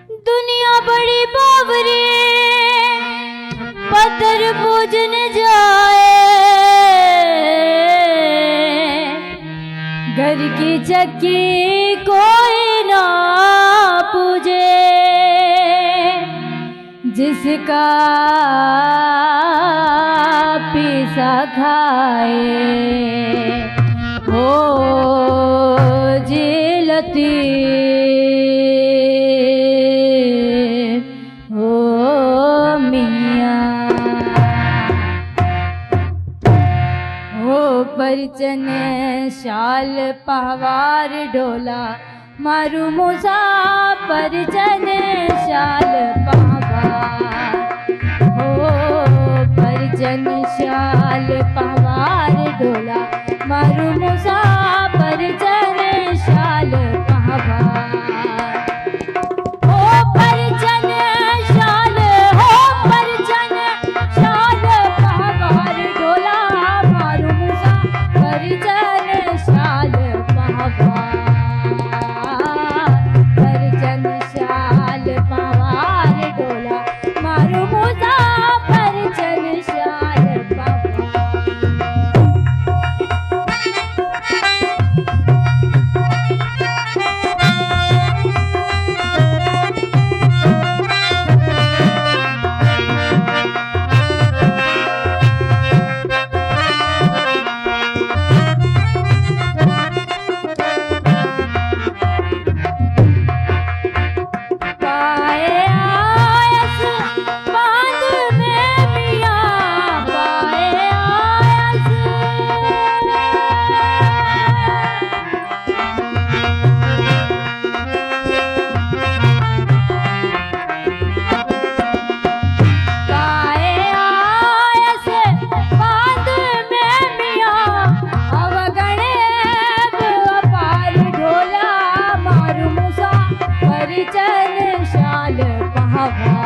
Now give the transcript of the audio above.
दुनिया बड़ी बावरी पत्थर पूजन जाए, घर की चक्की कोई ना पूजे, जिसका पीसा खाए हो जिलती हो मियाँ हो परचन शाल पहवार ढोला मारू मूसा परचन शाल पहवार हो परचन शाल पहवार ढोला मारू मूसा परचन शाल पहवार हो परचन शाल पहवार ढोला मारू मूसा परचन शाल पहवार परचन शाल पहवार ढोला मारू मूसा परचन शाल पहवार। परिचन शाल पहवार